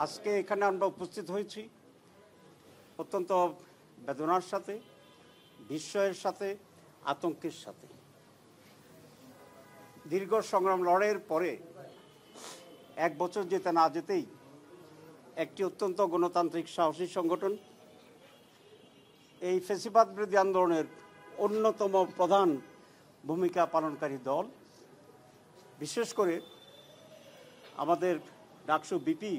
আজকে এখানে আমরা উপস্থিত হয়েছি অত্যন্ত বেদনার সাথে, বিস্ময়ের সাথে, আতঙ্কের সাথে। দীর্ঘ সংগ্রাম লড়াইয়ের পরে 1 বছর যেতে না যেতেই একটি অত্যন্ত গণতান্ত্রিক সাহসী সংগঠন, এই ফ্যাসিবাদ বিরোধী আন্দোলনের অন্যতম প্রধান ভূমিকা পালনকারী দল, বিশেষ করে আমাদের ডাকসু বিপি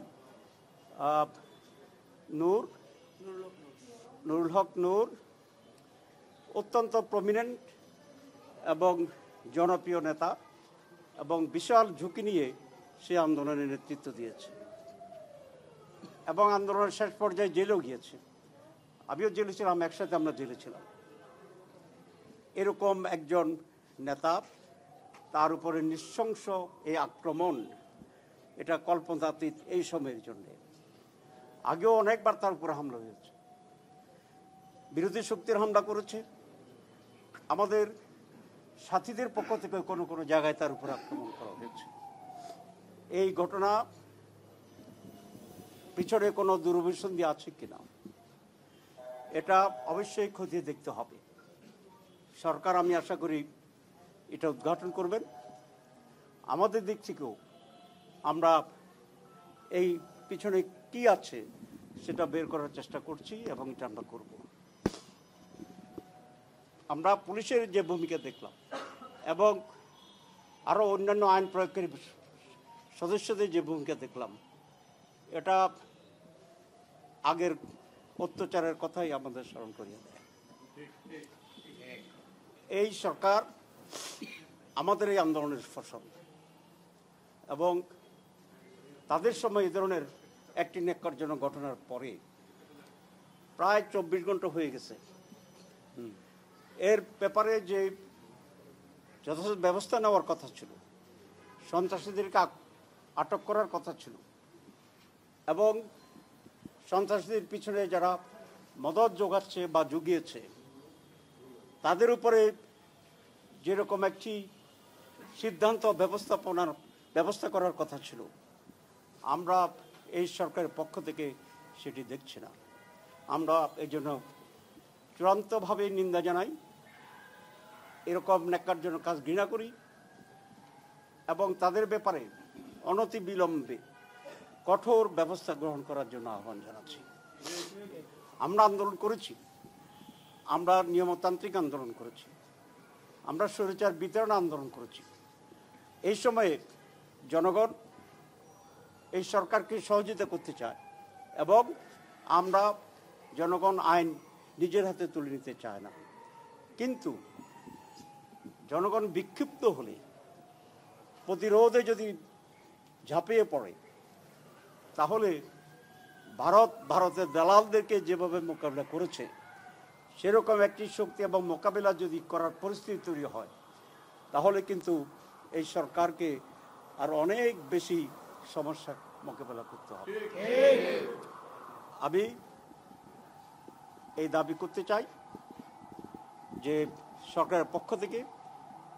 নুরুল হক নূর অত্যন্ত প্রমিনেন্ট এবং জনপ্রিয় নেতা এবং বিশাল ঝুঁকি নিয়ে সে আন্দোলনের নেতৃত্ব দিয়েছে এবং আন্দোলনের শেষ পর্যায়ে জেলেও গিয়েছে। আমিও জেলে ছিলাম, একসাথে আমরা জেলে ছিলাম। এরকম একজন নেতা, তার উপরে নৃশংস এই আক্রমণ, এটা কল্পনাতীত এই সময়ের জন্য। আগেও অনেকবার তার উপরে হামলা হয়েছে, বিরোধী শক্তির হামলা করেছে, আমাদের সাথীদের পক্ষ থেকে কোনো কোনো জায়গায় তার উপর আক্রমণ করা হয়েছে। এই ঘটনা পিছনে কোনো দুরভিসন্ধি আছে কিনা এটা অবশ্যই খতিয়ে দেখতে হবে। সরকার, আমি আশা করি, এটা উদ্ঘাটন করবেন। আমাদের দিক থেকেও আমরা এই পিছনে কি আছে সেটা বের করার চেষ্টা করছি এবং এটা আমরা করব। আমরা পুলিশের যে ভূমিকা দেখলাম এবং আরও অন্যান্য আইন প্রয়োগকারী সদস্যদের যে ভূমিকা দেখলাম, এটা আগের অত্যাচারের কথাই আমাদের স্মরণ করিয়ে দেয়। এই সরকার আমাদের এই আন্দোলনের ফসল এবং তাদের সময় এই ধরনের একটি ন্যাক্কারজনক ঘটনার পরে প্রায় 24 ঘন্টা হয়ে গেছে। এর ব্যাপারে যে যথাযথ ব্যবস্থা নেওয়ার কথা ছিল, সন্ত্রাসীদেরকে আটক করার কথা ছিল এবং সন্ত্রাসীদের পিছনে যারা মদত যোগাচ্ছে বা জুগিয়েছে তাদের উপরে যেরকম একটি সিদ্ধান্ত ব্যবস্থা করার কথা ছিল, আমরা এই সরকারের পক্ষ থেকে সেটি দেখছি না। আমরা এই জন্য চূড়ান্তভাবে নিন্দা জানাই, এরকম ন্যাক্কারজনক কাজ ঘৃণা করি এবং তাদের ব্যাপারে অনতিবিলম্বে কঠোর ব্যবস্থা গ্রহণ করার জন্য আহ্বান জানাচ্ছি। আমরা আন্দোলন করেছি, আমরা নিয়মতান্ত্রিক আন্দোলন করেছি, আমরা স্বৈরাচার বিতরণ আন্দোলন করেছি। এই সময়ে জনগণ এই সরকারকে সহযোগিতা করতে চায় এবং আমরা জনগণ আইন নিজের হাতে তুলে নিতে চায় না। কিন্তু জনগণ বিক্ষিপ্ত হলে, প্রতিরোধে যদি ঝাঁপিয়ে পড়ে, তাহলে ভারতের দালালদেরকে যেভাবে মোকাবিলা করেছে সেরকম একটি শক্তি এবং মোকাবিলা যদি করার পরিস্থিতি তৈরি হয়, তাহলে কিন্তু এই সরকারকে আর অনেক বেশি সমস্যা মোকাবিলা করতে হবে। আমি এই দাবি করতে চাই যে সরকারের পক্ষ থেকে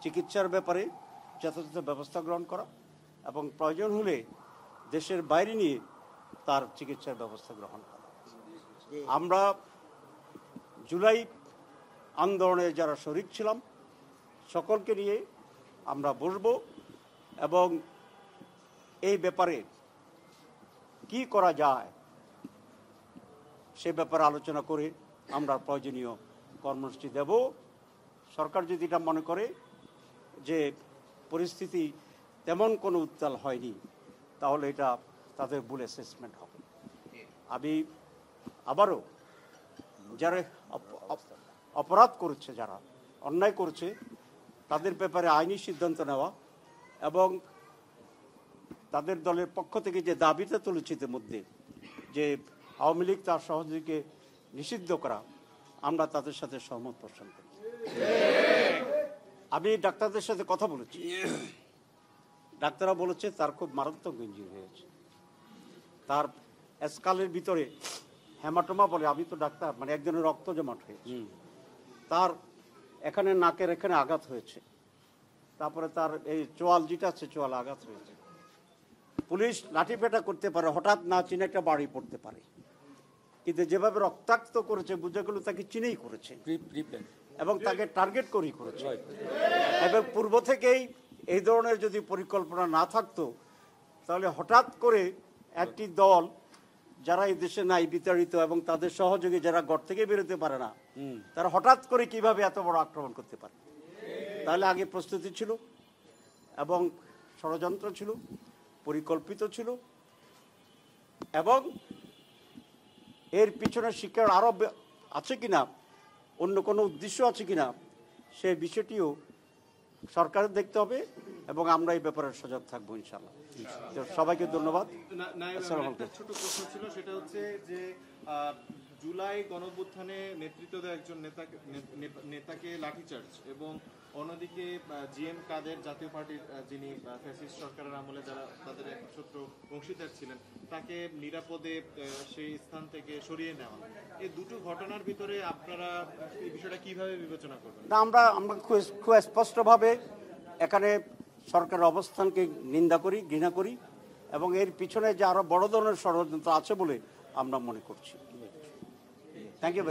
চিকিৎসার ব্যাপারে যথাযথ ব্যবস্থা গ্রহণ করা এবং প্রয়োজন হলে দেশের বাইরে নিয়ে তার চিকিৎসার ব্যবস্থা গ্রহণ করা। আমরা জুলাই আন্দোলনে যারা শরিক ছিলাম সকলকে নিয়ে আমরা বসব এবং এই ব্যাপারে কি করা যায় সে ব্যাপারে আলোচনা করে আমরা প্রয়োজনীয় কর্মসূচি দেব। সরকার যদি এটা মনে করে যে পরিস্থিতি তেমন কোনো উত্তাল হয়নি, তাহলে এটা তাদের ভুল অ্যাসেসমেন্ট হবে। আমি আবারও যারা অপরাধ করেছে, যারা অন্যায় করেছে, তাদের ব্যাপারে আইনি সিদ্ধান্ত নেওয়া এবং তাদের দলের পক্ষ থেকে যে দাবিটা তুলেছে ইতিমধ্যে যে আওয়ামী লীগ তার সহযোগীকে নিষিদ্ধ করা, আমরা তাদের সাথে সহমত পোষণ করি। আমি ডাক্তারদের সাথে কথা বলেছি, ডাক্তাররা বলেছে তার খুব মারাত্মক ইনজুরি হয়েছে, তার স্কালের ভিতরে হেমাটোমা বলে, আমি তো ডাক্তার, মানে একজনের রক্ত জমাট হয়েছে, তার এখানে নাকের এখানে আঘাত হয়েছে, তারপরে তার এই চোয়াল যেটা আছে চোয়াল আঘাত হয়েছে, পুলিশ লাঠিপেটা করতে পারে, হঠাৎ না চিনে একটা বাড়ি পড়তে পারে, কিন্তু যেভাবে রক্তাক্ত করেছে বুঝে গেল তাকে চিনেই করেছে এবং তাকে টার্গেট করেই করেছে। এবং পূর্ব থেকেই এই ধরনের যদি পরিকল্পনা না থাকতো তাহলে হঠাৎ করে একটি দল যারা এই দেশে নাই, বিতাড়িত এবং তাদের সহযোগী যারা ঘর থেকে বেরোতে পারে না, তারা হঠাৎ করে কিভাবে এত বড় আক্রমণ করতে পারে? তাহলে আগে প্রস্তুতি ছিল এবং ষড়যন্ত্র ছিল, পরিকল্পিত ছিল এবং এর পিছনে শিক্ষার আরো আছে কিনা, অন্য কোনো উদ্দেশ্য আছে কিনা, সেই বিষয়টিও সরকারের দেখতে হবে এবং আমরা এই ব্যাপারে সজাগ থাকবো ইনশাআল্লাহ। সবাইকে ধন্যবাদ। একটা ছোট প্রশ্ন ছিল, সেটা হচ্ছে যে জুলাই গণঅভ্যুত্থানে নেতৃত্ব দেওয়া একজন নেতাকে লাঠিচার্জ এবং অন্যদিকে জিএম কাদের জাতীয় পার্টির যিনি ফ্যাসিস্ট সরকারের আমলে যারা তাদের একমাত্র অংশীদার ছিলেন তাকে নিরাপদে সেই স্থান থেকে সরিয়ে নেওয়া, এই দুটো ঘটনার ভিতরে আপনারা এই বিষয়টা কিভাবে বিবেচনা করবেন? আমরা খুব স্পষ্টভাবে এখানে সরকারের অবস্থানকে নিন্দা করি, ঘৃণা করি এবং এর পিছনে যে আরো বড় ধরনের ষড়যন্ত্র আছে বলে আমরা মনে করছি। Thank you.